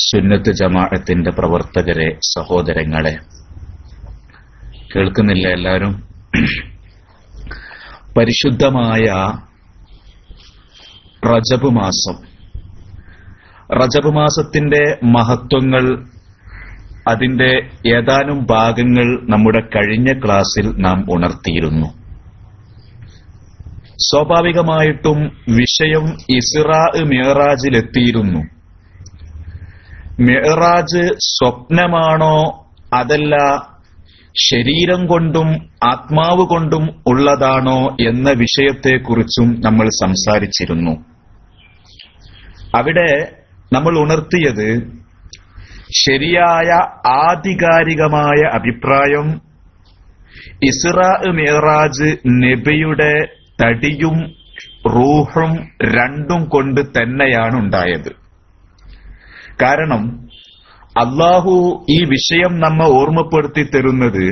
സുന്നത്ത് ജമാഅത്തിന്റെ പ്രവർത്തകരെ, സഹോദരങ്ങളെ, കേൾക്കുന്നില്ല എല്ലാവരും? പരിശുദ്ധമായ റജബ് മാസം, റജബ് മാസത്തിന്റെ മഹത്വങ്ങൾ, അതിന്റെ ഏതാനും ഭാഗങ്ങൾ നമ്മുടെ കഴിഞ്ഞ ക്ലാസ്സിൽ നാം ഉണർത്തിയിരുന്നു. സ്വാഭാവികമായിട്ടും വിഷയം ഇസ്റാ മിഅ്റാജിലെത്തിയിരുന്നു. മിഅ്റാജ് സ്വപ്നമാണോ അതല്ല ശരീരം കൊണ്ടും ആത്മാവ് കൊണ്ടും ഉള്ളതാണോ എന്ന വിഷയത്തെക്കുറിച്ചും നമ്മൾ സംസാരിച്ചിരുന്നു. അവിടെ നമ്മൾ ഉണർത്തിയത് ശരിയായ ആധികാരികമായ അഭിപ്രായം ഇസ്റാ മിഅ്റാജ് നബിയുടെ തടിയും റൂഹും രണ്ടും കൊണ്ട് തന്നെയാണ് ഉണ്ടായത്. കാരണം അല്ലാഹു ഈ വിഷയം നമ്മെ ഓർമ്മപ്പെടുത്തി തരുന്നത്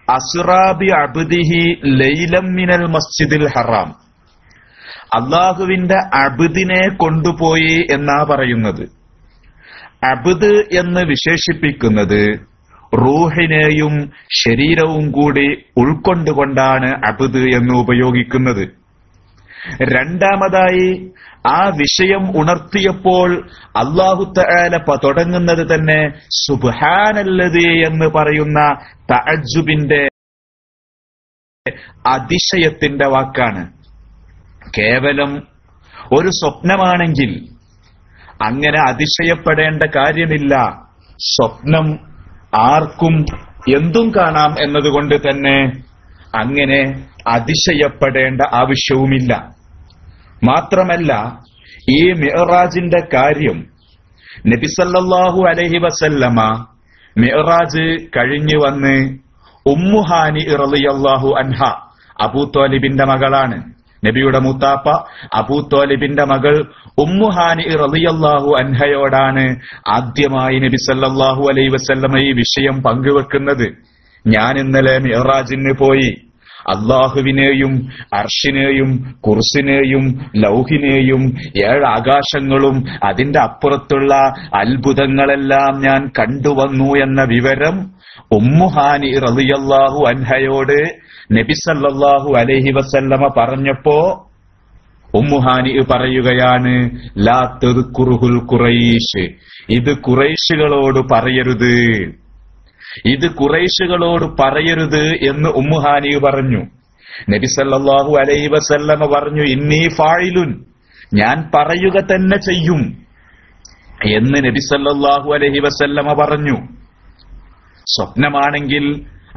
അസ്റാബി അബ്ദിഹി ലൈലം മിനൽ മസ്ജിദിൽ ഹറാം, അല്ലാഹുവിന്റെ അബ്ദിനെ കൊണ്ടുപോയി എന്നാ പറയുന്നത്. അബ്ദ് എന്ന് വിശേഷിപ്പിക്കുന്നത് റൂഹിനെയും ശരീരവും കൂടി ഉൾക്കൊണ്ടുകൊണ്ടാണ് അബ്ദ് എന്ന് ഉപയോഗിക്കുന്നത്. രണ്ടാമതായി ആ വിഷയം ഉണർത്തിയപ്പോൾ അല്ലാഹു തആല തുടങ്ങുന്നത് തന്നെ സുബ്ഹാനല്ലദീ എന്ന് പറയുന്ന തഅജ്ജുബിന്റെ, അതിശയത്തിന്റെ വാക്കാണ്. കേവലം ഒരു സ്വപ്നമാണെങ്കിൽ അങ്ങനെ അതിശയപ്പെടേണ്ട കാര്യമില്ല. സ്വപ്നം ആർക്കും എന്തും കാണാം എന്നതുകൊണ്ട് തന്നെ അങ്ങനെ അതിശയപ്പെടേണ്ട ആവശ്യവുമില്ല. മാത്രമല്ല, ഈ മിഅ്റാജിന്റെ കാര്യം നബി സല്ലല്ലാഹു അലൈഹി വസല്ലമ മിഅ്റാജ് കഴിഞ്ഞു വന്ന് ഉമ്മു ഹാനി റളിയല്ലാഹു അൻഹ, അബൂ ത്വാലിബിന്റെ മകളാണ്. നബിയുടെ മൂത്താപ്പ അബൂ ത്വാലിബിന്റെ മകൾ ഉമ്മു ഹാനി റളിയല്ലാഹു അൻഹയോടാണ് ആദ്യമായി നബി സല്ലല്ലാഹു അലൈഹി വസല്ലമ ഈ വിഷയം പങ്കുവെക്കുന്നത്. ഞാൻ ഇന്നലെ മിഅ്റാജിന് പോയി, അല്ലാഹുവിനെയും അർശിനെയും കുർസിനെയും ലൗഹിനെയും 7 ആകാശങ്ങളും അതിന്റെ അപ്പുറത്തുള്ള അത്ഭുതങ്ങളെല്ലാം ഞാൻ കണ്ടുവന്നു എന്ന വിവരം ഉമ്മു ഹാനി റളിയല്ലാഹു അൻഹയോട് നബി സല്ലല്ലാഹു അലൈഹി വസല്ലമ പറഞ്ഞപ്പോ ഉമ്മു ഹാനി പറയുകയാണ്, ലാ തദ്കുറുൽ ഖുറൈശ്, ഇത് ഖുറൈശികളോട് പറയരുത്, ഇത് ഖുറൈശികളോട് പറയരുത് എന്ന് ഉമ്മു ഹാനി പറഞ്ഞു. നബി സല്ലല്ലാഹു അലൈഹി വസല്ലമ പറഞ്ഞു, ഇന്നീ ഫായിലുൻ, ഞാൻ പറയുക തന്നെ ചെയ്യും എന്ന് നബി സല്ലല്ലാഹു അലൈഹി വസല്ലമ പറഞ്ഞു. സ്വപ്നമാണെങ്കിൽ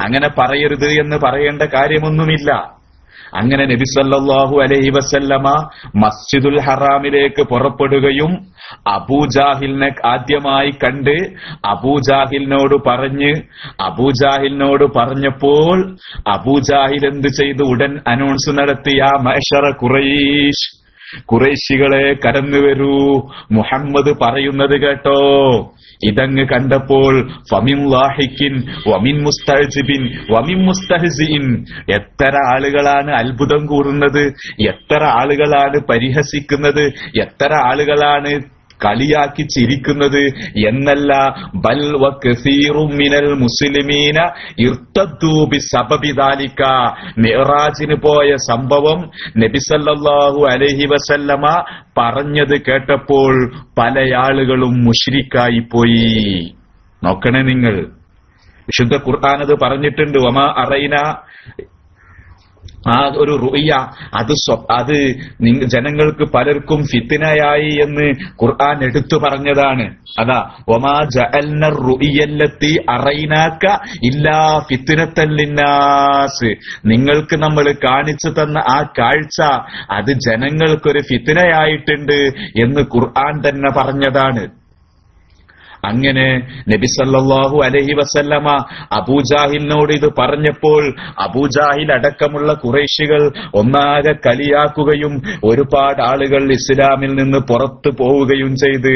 അങ്ങനെ പറയരുത് എന്ന് പറയേണ്ട കാര്യമൊന്നുമില്ല. അങ്ങനെ നബി സല്ലല്ലാഹു അലൈഹി വസല്ലമ മസ്ജിദുൽ ഹറാമിലേക്ക് പുറപ്പെടുകയും അബൂജാഹിലിനെ ആദ്യമായി കണ്ട് അബൂജാഹിലിനോട് പറഞ്ഞപ്പോൾ അബൂജാഹിൽ എന്ത് ചെയ്തു? ഉടൻ അനൗൺസ് നടത്തി, യാ മഅ്ശറ ഖുറൈശ്, ഖുറൈശികളെ കടന്നു വരൂ, മുഹമ്മദ് പറയുന്നത് കേട്ടോ. ഇതങ്ങ് കണ്ടപ്പോൾ ഫമിൻ ലാഹിക്കിൻ വമിൻ മുസ്തഅ്ജിബിൻ വമിൻ മുസ്തഹ്സിഇൻ, എത്ര ആളുകളാണ് അത്ഭുതം കൂറുന്നത്, എത്ര ആളുകളാണ് പരിഹസിക്കുന്നത്, എത്ര ആളുകളാണ് കളിയാക്കി ചിരിക്കുന്നത് എന്നല്ല, ബൽ വകസീറും മിനൽ മുസ്ലിമീന ഇർതദ്ദൂ ബിസബബി ദാലിക. മിഅ്റാജിന് പോയ സംഭവം നബി സല്ലല്ലാഹു അലൈഹി വസല്ലമ പറഞ്ഞത് കേട്ടപ്പോൾ പല ആളുകളും മുശ്രിക്കായി പോയി. നോക്കണേ നിങ്ങൾ, വിശുദ്ധ ഖുർആൻ അത് പറഞ്ഞിട്ടുണ്ട്. വമാ അറൈന, ആ ഒരു റുഇയ അത് ജനങ്ങൾക്ക് പലർക്കും ഫിത്നയായി എന്ന് ഖുർആൻ എടുത്തു പറഞ്ഞതാണ്. അതാ വമാ ജഅൽന റുഇയല്ലത്തി അറൈനാക ഇല്ലാ ഫിത്നത്തൻ ലിന്നാസ്, നിങ്ങൾക്ക് നമ്മൾ കാണിച്ചു തന്ന ആ കാഴ്ച അത് ജനങ്ങൾക്കൊരു ഫിത്നയായിട്ടുണ്ട് എന്ന് ഖുർആൻ തന്നെ പറഞ്ഞതാണ്. അങ്ങനെ നബി സല്ലല്ലാഹു അലൈഹി വസല്ലമ അബൂജാഹിലിനോട് ഇത് പറഞ്ഞപ്പോൾ അബൂജാഹിൽ അടക്കമുള്ള ഖുറൈശികൾ ഒന്നാകെ കളിയാക്കുകയും ഒരുപാട് ആളുകൾ ഇസ്ലാമിൽ നിന്ന് പുറത്തു പോവുകയും ചെയ്ത്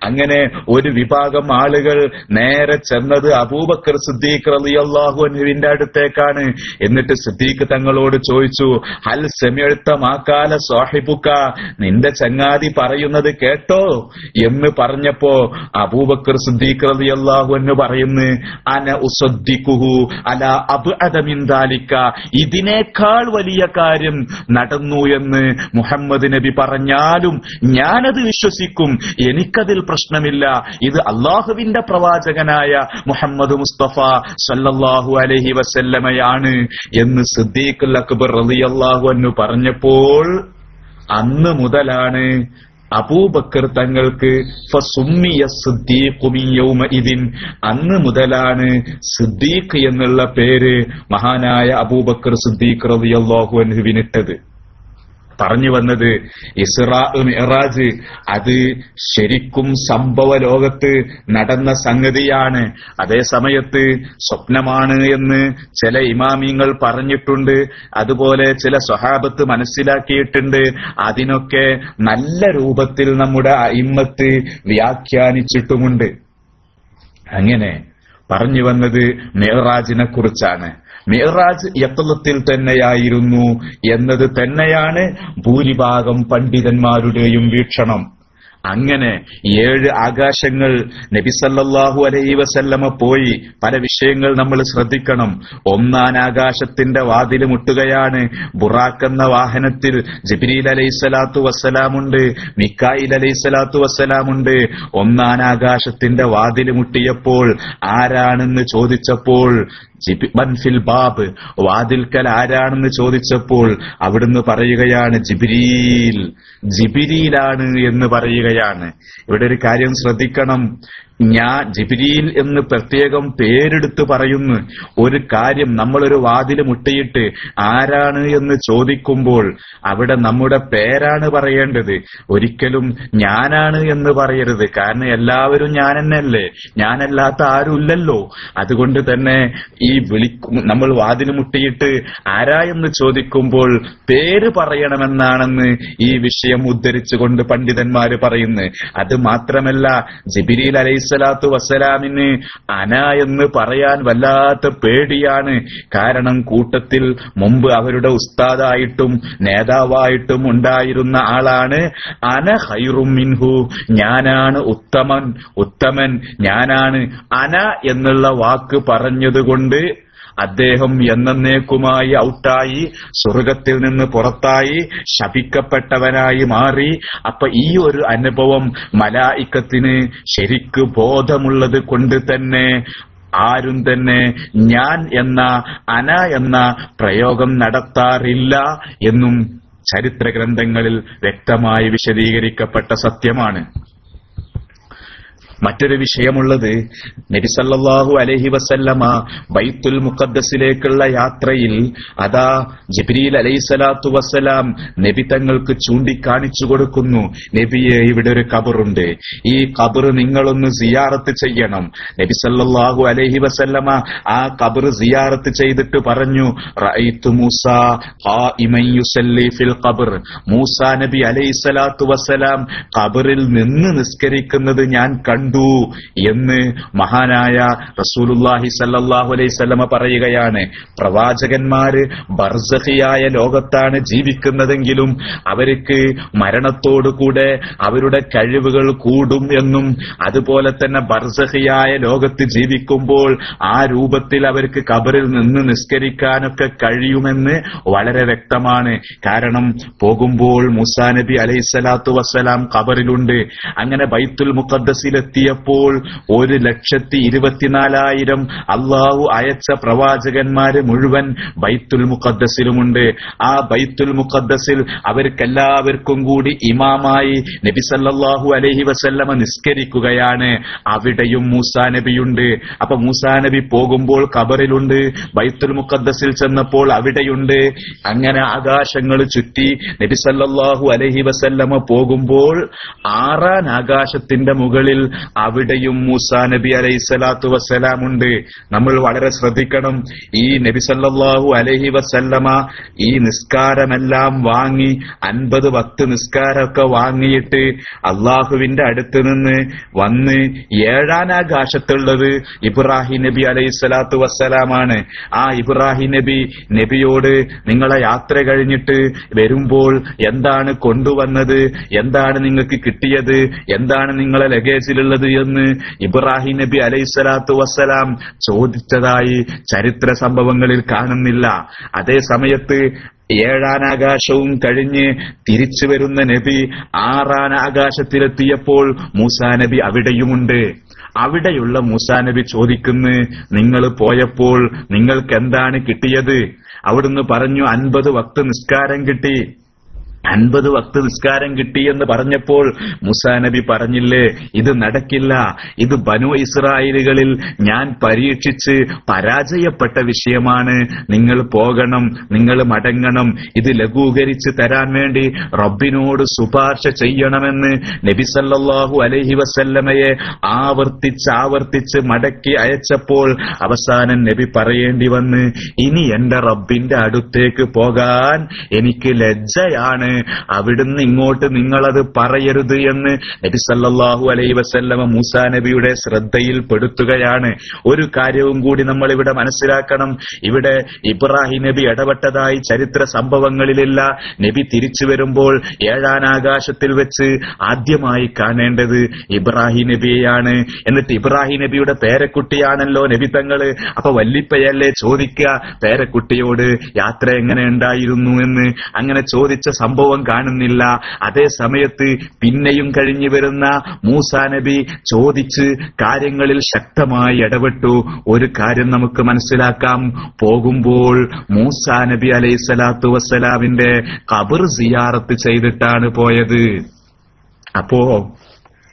അങ്ങനെ ഒരു വിഭാഗം ആളുകൾ നേരെ ചെന്നത് അബൂബക്കർ സിദ്ദീഖ് റളിയല്ലാഹു അൻഹുവിന്റെ അടുത്തേക്കാണ്. എന്നിട്ട് സിദ്ദീഖ് തങ്ങളോട് ചോദിച്ചു, ഹൽ സമിഅത മാ ഖാല സാഹിബുക, നിന്റെ ചങ്ങാതി പറയുന്നത് കേട്ടോ എന്ന് പറഞ്ഞപ്പോ അബൂബക്കർ സിദ്ദീഖ് റളിയല്ലാഹു അൻഹു പറയുന്നു, അന ഉസദ്ദിഖുഹു അലാ അബ്അദ മിൻ ദാലിക, ഇതിനേക്കാൾ വലിയ കാര്യം നടന്നു എന്ന് മുഹമ്മദ് നബി പറഞ്ഞാലും ഞാനത് വിശ്വസിക്കും, എനിക്കതിൽ പ്രശ്നമില്ല. ഇത് അള്ളാഹുവിന്റെ പ്രവാചകനായ മുഹമ്മദ് മുസ്തഫ സല്ലല്ലാഹു അലൈഹി വസല്ലമയാണ് എന്ന് സിദ്ദീഖുൽ അക്ബർ റളിയല്ലാഹു അൻഹു പറഞ്ഞപ്പോൾ അന്ന് മുതലാണ് അബൂബക്കർ തങ്ങൾക്ക് ഫസുമ്മിയ സിദ്ദീഖു മിൻ യൗമഇദിൻ, അന്ന് മുതലാണ് സിദ്ദീഖ് എന്നുള്ള പേര് മഹാനായ അബൂബക്കർ സിദ്ദീഖ് റളിയല്ലാഹു അൻഹുവിനിട്ടത്. പറഞ്ഞു വന്നത് ഇസ്റാ മിഅ്റാജ് അത് ശരിക്കും സംഭവ ലോകത്ത് നടന്ന സംഗതിയാണ്. അതേ സമയത്ത് സ്വപ്നമാണ് എന്ന് ചില ഇമാമിങ്ങൾ പറഞ്ഞിട്ടുണ്ട്, അതുപോലെ ചില സ്വഹാബത്ത് മനസ്സിലാക്കിയിട്ടുണ്ട്. അതിനൊക്കെ നല്ല രൂപത്തിൽ നമ്മുടെ അഇമ്മത്ത് വ്യാഖ്യാനിച്ചിട്ടുമുണ്ട്. അങ്ങനെ പറഞ്ഞു വന്നത് മിഅ്റാജിനെ കുറിച്ചാണ്. മിഅ്റാജ് യഖ്ലത്തിൽ തന്നെയായിരുന്നു എന്നത് തന്നെയാണ് ഭൂരിഭാഗം പണ്ഡിതന്മാരുടെയും വീക്ഷണം. അങ്ങനെ 7 ആകാശങ്ങൾ നബി സല്ലല്ലാഹു അലൈഹി വസല്ലമ പോയി. പല വിഷയങ്ങൾ നമ്മൾ ശ്രദ്ധിക്കണം. 1-ാം ആകാശത്തിന്റെ വാതിൽ മുട്ടുകയാണ്. ബുറാഖ് എന്ന വാഹനത്തിൽ ജിബ്രീൽ അലൈഹിസ്സലാത്തു വസ്സലാമുണ്ട്, മിക്കായിൽ അലൈഹിസ്സലാത്തു വസ്സലാമുണ്ട്. 1-ാം ആകാശത്തിന്റെ വാതിൽ മുട്ടിയപ്പോൾ ആരാണെന്ന് ചോദിച്ചപ്പോൾ ഫിൽ ബാബ്, വാതിൽക്കൽ ആരാണെന്ന് ചോദിച്ചപ്പോൾ അവിടുന്ന് പറയുകയാണ് ജിബ്രീലാണ് എന്ന് പറയുകയാണ്. ഇവിടെ ഒരു കാര്യം ശ്രദ്ധിക്കണം. ഞാൻ ജിബ്രീൽ എന്ന് പ്രത്യേകം പേരെടുത്ത് പറയുന്നു. ഒരു കാര്യം നമ്മളൊരു വാതിൽ മുട്ടിയിട്ട് ആരാണ് എന്ന് ചോദിക്കുമ്പോൾ അവിടെ നമ്മുടെ പേരാണ് പറയേണ്ടത്, ഒരിക്കലും ഞാനാണ് എന്ന് പറയരുത്. കാരണം എല്ലാവരും ഞാൻ തന്നെയല്ലേ, ഞാനല്ലാത്ത ആരുമില്ലല്ലോ. അതുകൊണ്ട് തന്നെ ഈ നമ്മൾ വാതിൽ മുട്ടിയിട്ട് ആരാ എന്ന് ചോദിക്കുമ്പോൾ പേര് പറയണമെന്നാണെന്ന് ഈ വിഷയം ഉദ്ധരിച്ചുകൊണ്ട് പണ്ഡിതന്മാര് പറയുന്നു. അത് മാത്രമല്ല, ജിബ്രീൽ അലൈഹിസ്സലാത്തു വസ്സലാമിന് അന എന്ന് പറയാൻ വല്ലാത്ത പേടിയാണ്. കാരണം കൂട്ടത്തിൽ മുമ്പ് അവരുടെ ഉസ്താദായിട്ടും നേതാവായിട്ടും ഉണ്ടായിരുന്ന ആളാണ് അന ഖൈറും മിൻഹു, ഞാനാണ് ഉത്തമൻ ഞാനാണ്. അന എന്നുള്ള വാക്ക് പറഞ്ഞതുകൊണ്ട് അദ്ദേഹം എന്നേക്കുമായി ഔട്ടായി, സ്വർഗത്തിൽ നിന്ന് പുറത്തായി, ശപിക്കപ്പെട്ടവനായി മാറി. അപ്പൊ ഈ ഒരു അനുഭവം മലായിക്കത്തിന് ശരിക്ക് ബോധമുള്ളത് കൊണ്ട് തന്നെ ആരും തന്നെ ഞാൻ അന എന്ന പ്രയോഗം നടത്താറില്ല എന്നും ചരിത്ര ഗ്രന്ഥങ്ങളിൽ വ്യക്തമായി വിശദീകരിക്കപ്പെട്ട സത്യമാണ്. മറ്റൊരു വിഷയമുള്ളത്, നബി സല്ലല്ലാഹു അലൈഹി വസല്ലമ ബൈത്തുൽ മുഖദ്ദസിലേക്കുള്ള യാത്രയിൽ അതാ ജിബ്രീൽ അലൈഹിസ്സലാത്തു വസ്സലാം നബി തങ്ങൾക്ക് ചൂണ്ടിക്കാണിച്ചു കൊടുക്കുന്നു, നബിയെ ഇവിടെ ഒരു ഖബറുണ്ട്, ഈ ഖബർ നിങ്ങളൊന്ന് സിയാറത്ത് ചെയ്യണം. നബി സല്ലല്ലാഹു അലൈഹി വസല്ലമ ആ ഖബർ സിയാറത്ത് ചെയ്തിട്ട് പറഞ്ഞു, റഅയ്തു മൂസാ ഖായിമൻ യുസല്ലി ഫിൽ ഖബർ, മൂസാ നബി അലൈഹിസ്സലാത്തു വസ്സലാം ഖബറിൽ നിന്ന് നിസ്കരിക്കുന്നത് ഞാൻ കണ്ടു എന്ന് മഹാനായ റസൂലുള്ളാഹി സല്ലല്ലാഹു അലൈഹി വസല്ലമ പറയുകയാണ്. പ്രവാചകന്മാര് ബർസഖിയായ ലോകത്താണ് ജീവിക്കുന്നതെങ്കിലും അവർക്ക് മരണത്തോടുകൂടെ അവരുടെ കഴിവുകൾ കൂടും എന്നും അതുപോലെ തന്നെ ബർസഖിയായ ലോകത്ത് ജീവിക്കുമ്പോൾ ആ രൂപത്തിൽ അവർക്ക് ഖബറിൽ നിന്ന് നിസ്കരിക്കാനൊക്കെ കഴിയുമെന്ന് വളരെ വ്യക്തമാണ്. കാരണം പോകുമ്പോൾ മൂസാ നബി അലൈഹിസ്സലാത്തു വസ്സലാം ഖബറിലുണ്ട്. അങ്ങനെ ബൈത്തുൽ മുഖദ്ദസിലെത്തിയപ്പോൾ 1,24,000 അള്ളാഹു അയച്ച പ്രവാചകന്മാര് മുഴുവൻ ബൈത്തുൽ മുഖദ്ദസിലുമുണ്ട്. ആ ബൈത്തുൽ മുഖദ്ദസിൽ അവർക്കെല്ലാവർക്കും കൂടി ഇമാമായി നബി സല്ലല്ലാഹു അലൈഹി വസല്ലമ നിസ്കരിക്കുകയാണ്. അവിടെയും മൂസാ നബിയുണ്ട്. അപ്പൊ മൂസാ നബി പോകുമ്പോൾ ഖബറിലുണ്ട്, ബൈത്തുൽ മുഖദ്ദസിൽ ചെന്നപ്പോൾ അവിടെയുണ്ട്. അങ്ങനെ ആകാശങ്ങൾ ചുറ്റി നബി സല്ലല്ലാഹു അലൈഹി വസല്ലമ പോകുമ്പോൾ 6-ാം ആകാശത്തിന്റെ മുകളിൽ അവിടെയും മൂസാ നബി അലൈഹിസ്സലാത്തു വസ്സലാമുണ്ട്. നമ്മൾ വളരെ ശ്രദ്ധിക്കണം. ഈ നബി സല്ലല്ലാഹു അലൈഹി വസല്ലമ ഈ നിസ്കാരമെല്ലാം വാങ്ങി 50 വക്ത് നിസ്കാരമൊക്കെ വാങ്ങിയിട്ട് അള്ളാഹുവിന്റെ അടുത്ത് നിന്ന് വന്ന് ഏഴാനാകാശത്തുള്ളത് ഇബ്രാഹിം നബി അലൈഹിസ്സലാത്തു വസ്സലാമാണ്. ആ ഇബ്രാഹിം നബിയോട് നിങ്ങളെ യാത്ര കഴിഞ്ഞിട്ട് വരുമ്പോൾ എന്താണ് കൊണ്ടുവന്നത്, എന്താണ് നിങ്ങൾക്ക് കിട്ടിയത്, എന്താണ് നിങ്ങളെ ലഗേജിലുള്ളത് എന്ന് ഇബ്രാഹിം നബി അലൈഹിസ്സലാത്തു വസ്സലാം ചോദിച്ചതായി ചരിത്ര സംഭവങ്ങളിൽ കാണുന്നില്ല. അതേ സമയത്ത് ഏഴാനാകാശവും കഴിഞ്ഞ് തിരിച്ചു വരുന്ന നബി ആറാനാകാശത്തിലെത്തിയപ്പോൾ മൂസാ നബി അവിടെയുമുണ്ട്. അവിടെയുള്ള മൂസാ നബി ചോദിക്കുന്നു, നിങ്ങൾ പോയപ്പോൾ നിങ്ങൾക്ക് എന്താണ് കിട്ടിയത്? അവിടുന്ന് പറഞ്ഞു 50 വക്ത് നിസ്കാരം കിട്ടി. 50 വക്ത് നിസ്കാരം കിട്ടിയെന്ന് പറഞ്ഞപ്പോൾ മൂസാ നബി പറഞ്ഞില്ലേ, ഇത് നടക്കില്ല, ഇത് ബനു ഇസ്രായേലുകളിൽ ഞാൻ പരീക്ഷിച്ച് പരാജയപ്പെട്ട വിഷയമാണ്, നിങ്ങൾ പോകണം, നിങ്ങൾ മടങ്ങണം, ഇത് ലഘൂകരിച്ച് തരാൻ വേണ്ടി റബ്ബിനോട് ശുപാർശ ചെയ്യണമെന്ന് നബി സല്ലല്ലാഹു അലൈഹി വസല്ലമയെ ആവർത്തിച്ച് മടക്കി അയച്ചപ്പോൾ അവസാനം നബി പറയേണ്ടി വന്ന്, ഇനി എന്റെ റബ്ബിന്റെ അടുത്തേക്ക് പോകാൻ എനിക്ക് ലജ്ജയാണ്, അവിടുന്ന് ഇങ്ങോട്ട് നിങ്ങളത് പറയരുത് എന്ന് നബി സല്ലല്ലാഹു അലൈഹി വസല്ലമ മൂസാ നബിയുടെ ശ്രദ്ധയിൽപ്പെടുത്തുകയാണ്. ഒരു കാര്യവും കൂടി നമ്മൾ ഇവിടെ മനസ്സിലാക്കണം. ഇവിടെ ഇബ്രാഹിം നബി ഇടപെട്ടതായി ചരിത്ര സംഭവങ്ങളിലില്ല. നബി തിരിച്ചു വരുമ്പോൾ ഏഴാനാകാശത്തിൽ വെച്ച് ആദ്യമായി കാണേണ്ടത് ഇബ്രാഹിം നബിയെയാണ്. എന്നിട്ട് ഇബ്രാഹിം നബിയുടെ പേരക്കുട്ടിയാണല്ലോ നബി തങ്ങള്. അപ്പൊ വല്ലിപ്പയല്ലേ ചോദിക്കുക പേരക്കുട്ടിയോട് യാത്ര എങ്ങനെ ഉണ്ടായിരുന്നു എന്ന്. അങ്ങനെ ചോദിച്ച സംഭവം കാണുന്നില്ല. അതേ സമയത്ത് പിന്നെയും കഴിഞ്ഞു വരുന്ന മൂസാ നബി ചോദിച്ച് കാര്യങ്ങളിൽ ശക്തമായി ഇടപെട്ടു. ഒരു കാര്യം നമുക്ക് മനസ്സിലാക്കാം. പോകുമ്പോൾ മൂസാ നബി അലൈഹിസ്സലാത്തു വസ്സലാമിന്റെ ഖബർ സിയാറത്ത് ചെയ്തിട്ടാണ് പോയത്. അപ്പോ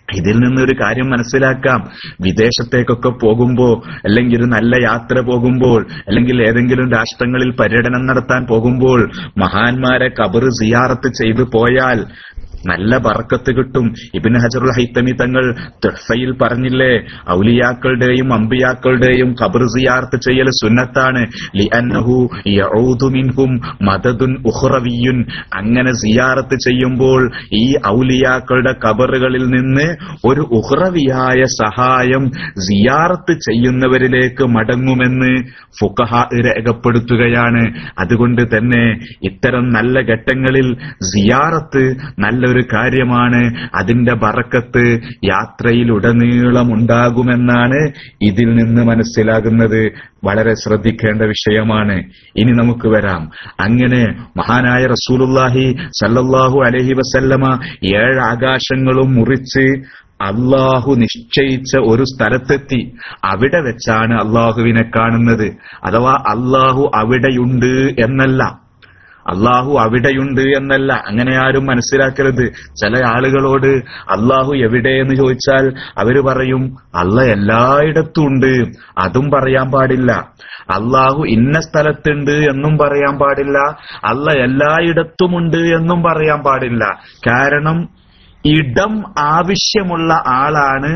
ഇതിൽ നിന്നൊരു കാര്യം മനസ്സിലാക്കാം. വിദേശത്തേക്കൊക്കെ പോകുമ്പോൾ, അല്ലെങ്കിൽ ഒരു നല്ല യാത്ര പോകുമ്പോൾ, അല്ലെങ്കിൽ ഏതെങ്കിലും രാഷ്ട്രങ്ങളിൽ പര്യടനം നടത്താൻ പോകുമ്പോൾ മഹാന്മാരെ ഖബർ സിയാറത്ത് ചെയ്തു പോയാൽ നല്ല ബർക്കത്ത് കിട്ടും. ഇബ്നു ഹജറുൽ ഹൈതമി തങ്ങൾ തുഹ്ഫയിൽ പറഞ്ഞില്ലേ, ഔലിയാക്കളുടെയും അമ്പിയാക്കളുടെയും ഖബർ സിയാറത്ത് ചെയ്യൽ സുന്നത്താണ്. ലിഅന്നഹു യഊദു മിൻഹും മദദുൻ ഉഖ്റവിയ്യുൻ. അങ്ങനെ സിയാറത്ത് ചെയ്യുമ്പോൾ ഈ ഔലിയാക്കളുടെ ഖബറുകളിൽ നിന്ന് ഒരു ഉഖ്റവിയായ സഹായം സിയാറത്ത് ചെയ്യുന്നവരിലേക്ക് മടങ്ങുമെന്ന് ഫുഖഹാ രേഖപ്പെടുത്തുകയാണ്. അതുകൊണ്ട് തന്നെ ഇത്തരം നല്ല ഘട്ടങ്ങളിൽ സിയാറത്ത് നല്ലൊരു കാര്യമാണ്. അതിന്റെ ബറക്കത്ത് യാത്രയിലുടനീളം ഉണ്ടാകുമെന്നാണ് ഇതിൽ നിന്ന് മനസ്സിലാകുന്നത്. വളരെ ശ്രദ്ധിക്കേണ്ട വിഷയമാണ്. ഇനി നമുക്ക് വരാം. അങ്ങനെ മഹാനായ റസൂലുള്ളാഹി സല്ലല്ലാഹു അലൈഹി വസല്ലമ 7 ആകാശങ്ങളും മുറിച്ച് അള്ളാഹു നിശ്ചയിച്ച ഒരു സ്ഥലത്തെത്തി. അവിടെ വെച്ചാണ് അള്ളാഹുവിനെ കാണുന്നത്. അഥവാ അള്ളാഹു അവിടെയുണ്ട് എന്നല്ല, അള്ളാഹു അവിടെയുണ്ട് എന്നല്ല. അങ്ങനെ ആരും മനസ്സിലാക്കരുത്. ചില ആളുകളോട് അള്ളാഹു എവിടെയെന്ന് ചോദിച്ചാൽ അവര് പറയും അള്ളാഹ് എല്ലായിടത്തും ഉണ്ട്. അതും പറയാൻ പാടില്ല. അള്ളാഹു ഇന്ന സ്ഥലത്തുണ്ട് എന്നും പറയാൻ പാടില്ല. അള്ളാഹ് എല്ലായിടത്തുമുണ്ട് എന്നും പറയാൻ പാടില്ല. കാരണം ഇടം ആവശ്യമുള്ള ആളാണ്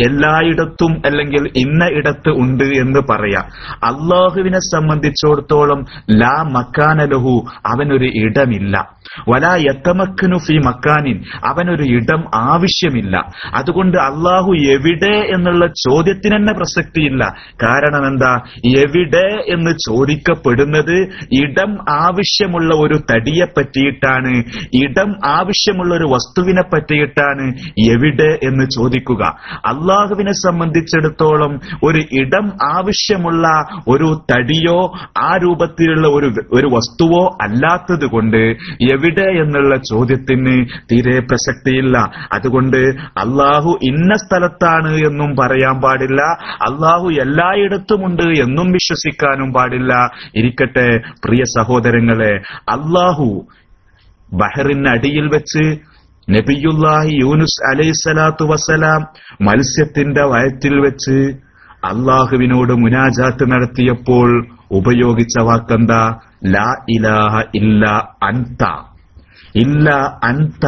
എല്ലായിടത്തും അല്ലെങ്കിൽ ഇന്ന ഇടത്ത് ഉണ്ട് എന്ന് പറയാം. അള്ളാഹുവിനെ സംബന്ധിച്ചിടത്തോളം ലാ മക്കാന ലഹു, അവനൊരു ഇടമില്ല. വലാ യതമക്കനു ഫീ മക്കാനിൻ, അവനൊരു ഇടം ആവശ്യമില്ല. അതുകൊണ്ട് അള്ളാഹു എവിടെ എന്നുള്ള ചോദ്യത്തിന് തന്നെ പ്രസക്തിയില്ല. കാരണം എന്താ? എവിടെ എന്ന് ചോദിക്കപ്പെടുന്നത് ഇടം ആവശ്യമുള്ള ഒരു തടിയെ പറ്റിയിട്ടാണ്, ഇടം ആവശ്യമുള്ള ഒരു വസ്തുവിനെ പറ്റിയിട്ടാണ് എവിടെ എന്ന് ചോദിക്കുക. അള്ളാഹുവിനെ സംബന്ധിച്ചിടത്തോളം ഒരു ഇടം ആവശ്യമുള്ള ഒരു തടിയോ ആ രൂപത്തിലുള്ള ഒരു വസ്തുവോ അല്ലാത്തത് കൊണ്ട് എവിടെ എന്നുള്ള ചോദ്യത്തിന് തീരെ പ്രസക്തിയില്ല. അതുകൊണ്ട് അള്ളാഹു ഇന്ന സ്ഥലത്താണ് എന്നും പറയാൻ പാടില്ല, അള്ളാഹു എല്ലായിടത്തുമുണ്ട് എന്നും വിശ്വസിക്കാനും പാടില്ല. ഇരിക്കട്ടെ പ്രിയ സഹോദരങ്ങളെ, അള്ളാഹു ബഹറിനടിയിൽ വെച്ച് നബിയുല്ലാഹി യൂനുസ് അലൈഹിസ്സലാത്തു വസ്സലാം മത്സ്യത്തിന്റെ വയറ്റിൽ വെച്ച് അള്ളാഹുവിനോട് മുനാജാത്ത് നടത്തിയപ്പോൾ ഉപയോഗിച്ച വാക്കെന്താ? ലാ ഇലാഹ ഇല്ലാ അൻത, ഇല്ലാ അൻത,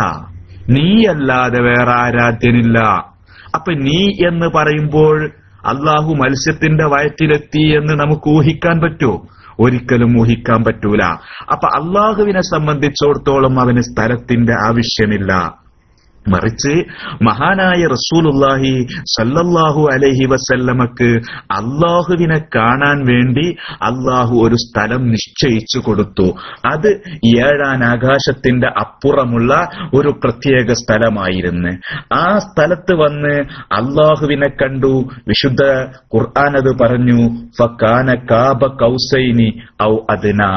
നീയല്ലാതെ വേറെ ആരാധ്യനില്ല. അപ്പൊ നീ എന്ന് പറയുമ്പോൾ അള്ളാഹു മത്സ്യത്തിന്റെ വയറ്റിലെത്തി എന്ന് നമുക്ക് ഊഹിക്കാൻ പറ്റുമോ? ഒരിക്കലും ഊഹിക്കാൻ പറ്റൂല. അപ്പൊ അള്ളാഹുവിനെ സംബന്ധിച്ചിടത്തോളം അവന് സ്ഥലത്തിന്റെ ആവശ്യമില്ല. മറിച്ച് മഹാനായ റസൂലുള്ളാഹി സല്ലല്ലാഹു അലൈഹി വസല്ലമക്ക് അള്ളാഹുവിനെ കാണാൻ വേണ്ടി അള്ളാഹു ഒരു സ്ഥലം നിശ്ചയിച്ചു കൊടുത്തു. അത് 7 ആകാശത്തിന്റെ അപ്പുറമുള്ള ഒരു പ്രത്യേക സ്ഥലമായിരുന്നു. ആ സ്ഥലത്ത് വന്ന് അള്ളാഹുവിനെ കണ്ടു. വിശുദ്ധ ഖുർആൻ അത് പറഞ്ഞു, ഫകാന കാബ കൗസൈനി ഔ അദ്നാ.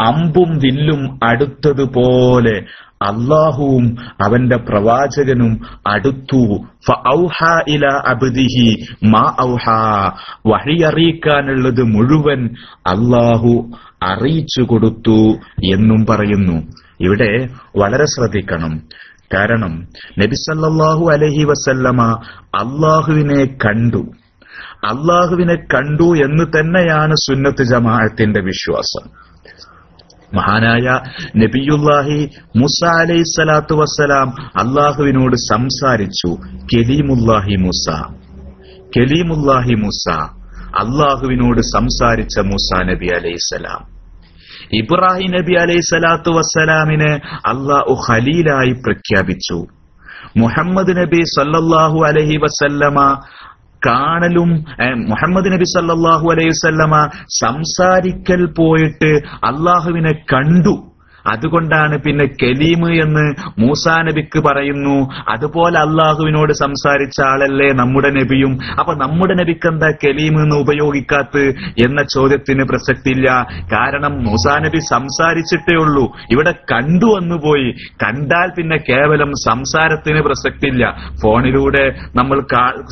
അമ്പും വില്ലും അടുത്തതുപോലെ അള്ളാഹുവും അവന്റെ പ്രവാചകനും അടുത്തു. ഫഔഹാ ഇലാ അബ്ദിഹി മാ ഔഹാ. വഹിയറിയിക്കാനുള്ളത് മുഴുവൻ അള്ളാഹു അറിയിച്ചു കൊടുത്തു എന്നും പറയുന്നു. ഇവിടെ വളരെ ശ്രദ്ധിക്കണം. കാരണം നബി സല്ലല്ലാഹു അലൈഹി വസല്ലമ അള്ളാഹുവിനെ കണ്ടു. അള്ളാഹുവിനെ കണ്ടു എന്ന് തന്നെയാണ് സുന്നത്ത് ജമാഅത്തിന്റെ വിശ്വാസം. മഹാനായ നബിയുല്ലാഹി മൂസ അലൈഹിസ്സലാത്തു വസ്സലാം അള്ളാഹുവിനോട് സംസാരിച്ചു. കലീമുല്ലാഹി മൂസ, അള്ളാഹുവിനോട് സംസാരിച്ച മൂസ നബി അലൈഹിസ്സലാം. ഇബ്രാഹിം നബി അലൈഹിസ്സലാത്തു വസ്സലാമിനെ അള്ളാഹു ഖലീലായി പ്രഖ്യാപിച്ചു. മുഹമ്മദ് നബി സല്ലല്ലാഹു അലൈഹി വസല്ലമ കാണലും മുഹമ്മദ് നബി സല്ലല്ലാഹു അലൈഹി വസല്ലമ സംസാരിക്കൽ പോയിട്ട് അള്ളാഹുവിനെ കണ്ടു. അതുകൊണ്ടാണ് പിന്നെ കലീം എന്ന് മൂസാ നബിക്ക് പറയുന്നു. അതുപോലെ അള്ളാഹുവിനോട് സംസാരിച്ച ആളല്ലേ നമ്മുടെ നബിയും. അപ്പൊ നമ്മുടെ നബിക്ക് എന്താ കലീം എന്ന് ഉപയോഗിക്കാത്ത എന്ന ചോദ്യത്തിന് പ്രസക്തിയില്ല. കാരണം മൂസാ നബി സംസാരിച്ചിട്ടേ ഉള്ളൂ, ഇവിടെ കണ്ടു വന്നു പോയി. കണ്ടാൽ പിന്നെ കേവലം സംസാരത്തിന് പ്രസക്തിയില്ല. ഫോണിലൂടെ നമ്മൾ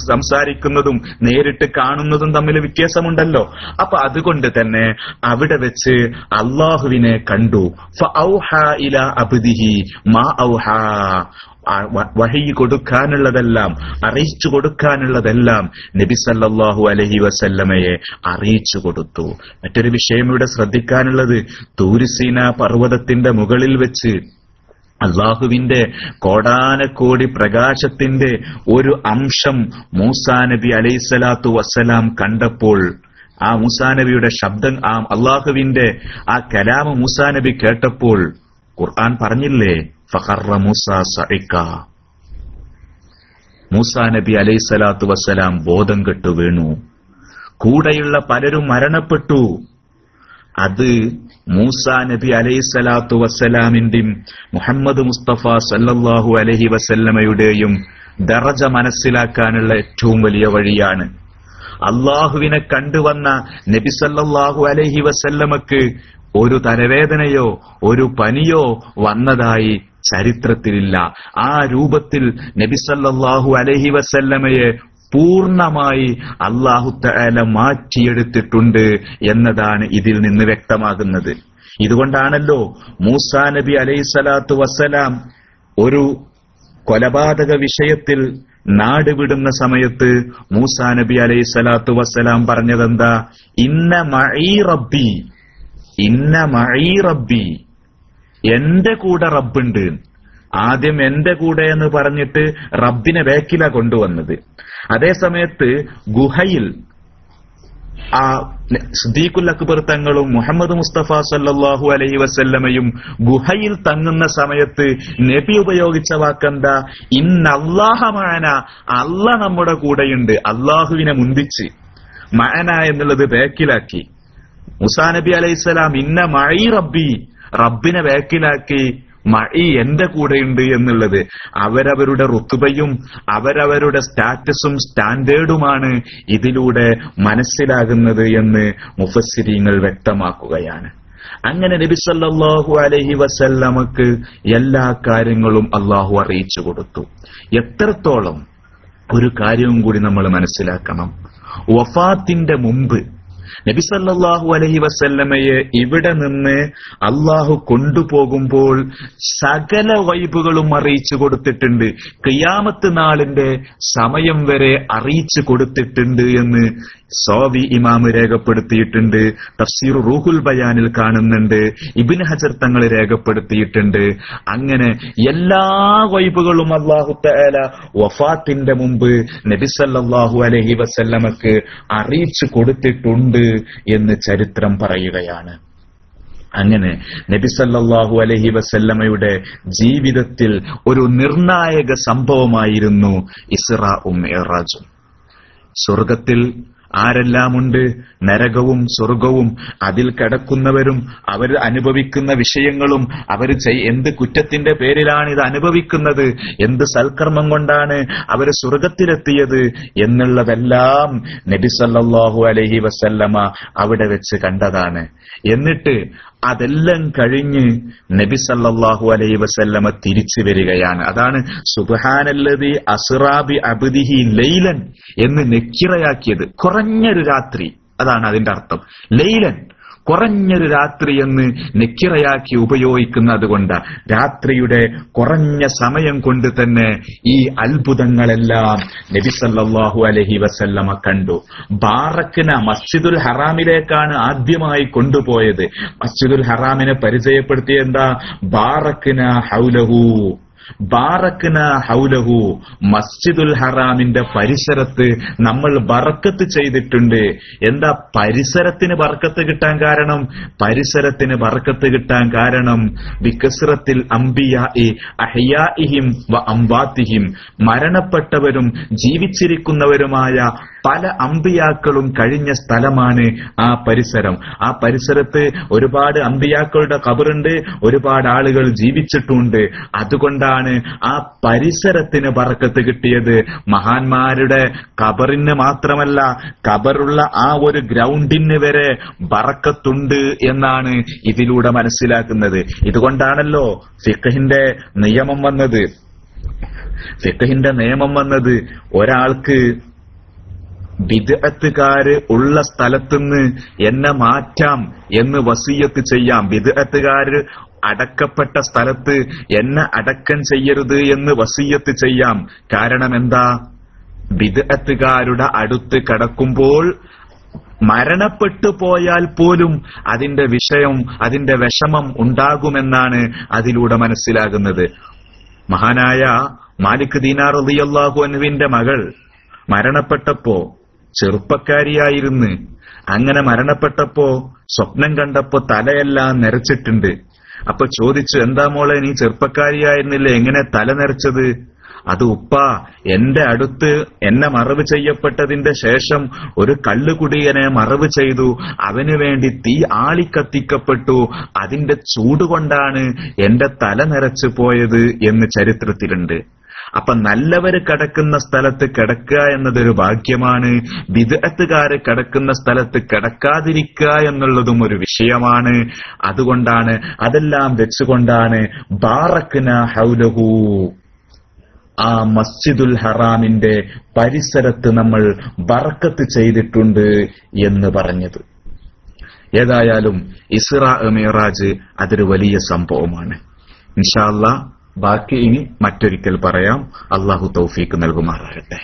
സംസാരിക്കുന്നതും നേരിട്ട് കാണുന്നതും തമ്മിൽ വ്യത്യാസമുണ്ടല്ലോ. അപ്പൊ അതുകൊണ്ട് തന്നെ അവിടെ വെച്ച് അള്ളാഹുവിനെ കണ്ടു. ഔഹാ ഇലാ അബ്ദിഹി മാ ഔഹാ. വഹി കൊടുക്കാനുള്ളതെല്ലാം, അറിയിച്ചു കൊടുക്കാനുള്ളതെല്ലാം നബി സല്ലല്ലാഹു അലൈഹി വസല്ലമയെ അറിയിച്ചു കൊടുത്തു. മറ്റൊരു വിഷയം ഇവിടെ ശ്രദ്ധിക്കാനുള്ളത്, തൂരിസീന പർവ്വതത്തിന്റെ മുകളിൽ വെച്ച് അള്ളാഹുവിന്റെ കോടാനക്കോടി പ്രകാശത്തിന്റെ ഒരു അംശം മൂസാ നബി അലൈഹിസ്സലാത്തു വസ്സലാം കണ്ടപ്പോൾ, ആ മൂസാ നബിയുടെ ശബ്ദം, ആ അള്ളാഹുവിന്റെ ആ കലാമ മൂസാ നബി കേട്ടപ്പോൾ ഖുർആൻ പറഞ്ഞില്ലേ, ഫഖറ മൂസ സഇഖ. മൂസാ നബി അലൈഹിസ്സലാത്തു വസ്സലാം ബോധം കെട്ടു വീണു. കൂടെയുള്ള പലരും മരണപ്പെട്ടു. അത് മൂസാ നബി അലൈഹിസ്സലാത്തു വസ്സലാമിന്റെയും മുഹമ്മദ് മുസ്തഫ സല്ലല്ലാഹു അലൈഹി വസല്ലമയുടെയും ദറജ മനസ്സിലാക്കാനുള്ള ഏറ്റവും വലിയ വഴിയാണ്. അള്ളാഹുവിനെ കണ്ടുവന്ന നബി സല്ലല്ലാഹു അലൈഹി വസല്ലമക്ക് ഒരു തലവേദനയോ ഒരു പനിയോ വന്നതായി ചരിത്രത്തിലില്ല. ആ രൂപത്തിൽ നബി സല്ലല്ലാഹു അലൈഹി വസല്ലമയെ പൂർണ്ണമായി അല്ലാഹു തആല മാറ്റിയെടുത്തിട്ടുണ്ട് എന്നതാണ് ഇതിൽ നിന്ന് വ്യക്തമാകുന്നത്. ഇതുകൊണ്ടാണല്ലോ മൂസാ നബി അലൈഹിസ്സലാത്തു വസ്സലാം ഒരു കൊലപാതക വിഷയത്തിൽ നാട് വിടുന്ന സമയത്ത് മൂസാ നബി അലൈഹിസ്സലാത്തു വസ്സലാം പറഞ്ഞതെന്താ, ഇന്ന മഈ റബ്ബി, ഇന്ന മഈ റബ്ബി, എന്റെ കൂടെ റബ്ബുണ്ട്. ആദ്യം എന്റെ കൂടെ എന്ന് പറഞ്ഞിട്ട് റബ്ബിനെ ബാക്കിലാ കൊണ്ടുവന്നത്. അതേ സമയത്ത് ഗുഹയിൽ ആ സിദ്ദീഖുൽ അക്ബർ തങ്ങളും മുഹമ്മദ് മുസ്തഫ സല്ലല്ലാഹു അലൈഹി വസല്ലമയും ഗുഹയിൽ തങ്ങുന്ന സമയത്ത് നബി ഉപയോഗിച്ച വാക്കെന്താ, ഇന്നല്ലാഹ മഅന, അല്ലാഹ് നമ്മുടെ കൂടെയുണ്ട്. അള്ളാഹുവിനെ മുന്തിച്ച് മഅന എന്നുള്ളത് ബാക്കിലാക്കി. മൂസാ നബി അലൈഹിസ്സലാം ഇന്ന മഈ റബ്ബി, റബ്ബിനെ ബാക്കിലാക്കി മഈ എന്റെ കൂടെയുണ്ട് എന്നുള്ളത്. അവരവരുടെ റുത്ബയും അവരവരുടെ സ്റ്റാറ്റസും സ്റ്റാൻഡേർഡുമാണ് ഇതിലൂടെ മനസ്സിലാകുന്നത് എന്ന് മുഫസ്സിരീങ്ങൾ വ്യക്തമാക്കുകയാണ്. അങ്ങനെ നബി സല്ലല്ലാഹു അലൈഹി വസല്ലമക്ക് എല്ലാ കാര്യങ്ങളും അള്ളാഹു അറിയിച്ചു കൊടുത്തു. എത്രത്തോളം ഒരു കാര്യവും കൂടി നമ്മൾ മനസ്സിലാക്കണം. വഫാത്തിന്റെ മുമ്പ് നബി സല്ലല്ലാഹു അലൈഹി വസല്ലമയെ ഇവിടെ നിന്ന് അള്ളാഹു കൊണ്ടുപോകുമ്പോൾ സകല വൈബുകളും അറിയിച്ചു കൊടുത്തിട്ടുണ്ട്. ഖിയാമത്ത് നാളിന്റെ സമയം വരെ അറിയിച്ചു കൊടുത്തിട്ടുണ്ട് എന്ന് സോവി ഇമാം രേഖപ്പെടുത്തിയിട്ടുണ്ട്. തഫ്സീർ റൂഹുൽ ബയാനിൽ കാണുന്നുണ്ട്. ഇബ്നു ഹജർ തങ്ങൾ രേഖപ്പെടുത്തിയിട്ടുണ്ട്. അങ്ങനെ എല്ലാ വൈബുകളും അല്ലാഹു തആല വഫാത്തിന്റെ മുമ്പ് നബി സല്ലല്ലാഹു അലൈഹി വസല്ലമക്ക് അറിയിച്ചു കൊടുത്തിട്ടുണ്ട് എന്ന് ചരിത്രം പറയുകയാണ്. അങ്ങനെ നബി സല്ലല്ലാഹു അലൈഹി വസല്ലമയുടെ ജീവിതത്തിൽ ഒരു നിർണായക സംഭവമായിരുന്നു ഇസ്റാഉം മിഅ്റാജും. സ്വർഗത്തിൽ ആരെല്ലാമുണ്ട്, നരകവും സ്വർഗവും അതിൽ കിടക്കുന്നവരും അവർ അനുഭവിക്കുന്ന വിഷയങ്ങളും അവർ എന്ത് കുറ്റത്തിന്റെ പേരിലാണ് ഇത് അനുഭവിക്കുന്നത്, എന്ത് സൽക്കർമ്മം കൊണ്ടാണ് അവർ സ്വർഗത്തിലെത്തിയത് എന്നുള്ളതെല്ലാം നബി സല്ലല്ലാഹു അലൈഹി വസല്ലമ അവിടെ വെച്ച് കണ്ടതാണ്. എന്നിട്ട് അതെല്ലാം കഴിഞ്ഞ് നബി സല്ലല്ലാഹു അലൈഹി വസല്ലമ തിരിച്ചു വരികയാണ്. അതാണ് സുബ്ഹാനല്ലദി അസ്റാ ബി അബ്ദിഹി ലൈലൻ എന്ന് നെക്കിറയാക്കിയത്. കുറഞ്ഞൊരു രാത്രി, അതാണ് അതിന്റെ അർത്ഥം. ലൈലൻ, കുറഞ്ഞൊരു രാത്രി എന്ന് നെക്കിറയാക്കി ഉപയോഗിക്കുന്നത് കൊണ്ട് രാത്രിയുടെ കുറഞ്ഞ സമയം കൊണ്ട് തന്നെ ഈ അത്ഭുതങ്ങളെല്ലാം നബി സല്ലല്ലാഹു അലൈഹി വസല്ലമ കണ്ടു. ബാറക്ന, മസ്ജിദുൽ ഹറാമിലേക്കാണ് ആദ്യമായി കൊണ്ടുപോയത്. മസ്ജിദുൽ ഹറാമിനെ പരിചയപ്പെടുത്തിയ എന്താ? ബാറക്ന ഹൗലഹു, ബാറക്ന ഹൗലഹു, മസ്ജിദുൽ ഹറാമിന്റെ പരിസരത്ത് നമ്മൾ ബറക്കത്ത് ചെയ്തിട്ടുണ്ട്. എന്താ പരിസരത്തിന് ബറക്കത്ത് കിട്ടാൻ കാരണം? പരിസരത്തിന് ബറക്കത്ത് കിട്ടാൻ കാരണം ബികസ്റത്തിൽ അംബിയാഇ അഹ്യാഇഹിം വ അംവാതിഹിം, മരണപ്പെട്ടവരും ജീവിച്ചിരിക്കുന്നവരുമായ പല അമ്പിയാക്കളും കഴിഞ്ഞ സ്ഥലമാണ് ആ പരിസരം. ആ പരിസരത്ത് ഒരുപാട് അമ്പിയാക്കളുടെ ഖബറുണ്ട്, ഒരുപാട് ആളുകൾ ജീവിച്ചിട്ടുണ്ട്. അതുകൊണ്ടാണ് ആ പരിസരത്തിന് ബറക്കത്ത് കിട്ടിയത്. മഹാന്മാരുടെ ഖബറിന് മാത്രമല്ല, ഖബറുള്ള ആ ഒരു ഗ്രൗണ്ടിന് വരെ ബറക്കത്തുണ്ട് എന്നാണ് ഇതിലൂടെ മനസ്സിലാക്കുന്നത്. ഇതുകൊണ്ടാണല്ലോ ഫിഖ്ഹിന്റെ നിയമം വന്നത്. ഫിഖ്ഹിന്റെ നിയമം വന്നത് ഒരാൾക്ക് ബിദ്അത്തുകാര് ഉള്ള സ്ഥലത്തുനിന്ന് എന്നെ മാറ്റാം എന്ന് വസിയത്ത് ചെയ്യാം. ബിദ്അത്തുകാര് അടക്കപ്പെട്ട സ്ഥലത്ത് എന്നെ അടക്കം ചെയ്യരുത് എന്ന് വസിയത്ത് ചെയ്യാം. കാരണം എന്താ? ബിദ്അത്തുകാരുടെ അടുത്ത് കടക്കുമ്പോൾ മരണപ്പെട്ടു പോയാൽ പോലും അതിന്റെ അതിന്റെ വിഷമം ഉണ്ടാകുമെന്നാണ് അതിലൂടെ മനസ്സിലാകുന്നത്. മഹാനായ മാലിക് ദീനാർ റളിയല്ലാഹു അൻഹുവിന്റെ മകൾ മരണപ്പെട്ടപ്പോ ചെറുപ്പക്കാരിയായിരുന്നു. അങ്ങനെ മരണപ്പെട്ടപ്പോ സ്വപ്നം കണ്ടപ്പോ തലയെല്ലാം നരച്ചിട്ടുണ്ട്. അപ്പൊ ചോദിച്ചു, എന്താ മോളെ നീ ചെറുപ്പക്കാരിയായിരുന്നില്ലേ, എങ്ങനെ തല നരച്ചത്? അത് ഉപ്പ, എന്റെ അടുത്ത് എന്നെ മറവ് ചെയ്യപ്പെട്ടതിന്റെ ശേഷം ഒരു കള്ളുകുടിയനെ മറവ് ചെയ്തു, അവന് വേണ്ടി തീ ആളിക്കത്തിക്കപ്പെട്ടു, അതിന്റെ ചൂടുകൊണ്ടാണ് എന്റെ തല നരച്ചു പോയത് എന്ന് ചരിത്രത്തിലുണ്ട്. അപ്പൊ നല്ലവര് കിടക്കുന്ന സ്ഥലത്ത് കിടക്കുക എന്നതൊരു ഭാഗ്യമാണ്. ബിദ്അത്തുകാര് കിടക്കുന്ന സ്ഥലത്ത് കിടക്കാതിരിക്കുക എന്നുള്ളതും ഒരു വിഷയമാണ്. അതുകൊണ്ടാണ്, അതെല്ലാം വെച്ചുകൊണ്ടാണ് ബാറക്ന ഹൗലഹു, ആ മസ്ജിദുൽ ഹറാമിന്റെ പരിസരത്ത് നമ്മൾ ബറക്കത്ത് ചെയ്തിട്ടുണ്ട് എന്ന് പറഞ്ഞത്. ഏതായാലും ഇസ്റാ മിഅ്റാജ് അതൊരു വലിയ സംഭവമാണ്. ഇൻഷാ അല്ലാഹ് ബാക്കി ഇനി മറ്റൊരിക്കൽ പറയാം. അല്ലാഹു തൗഫീഖ് നൽകുമാറാകട്ടെ.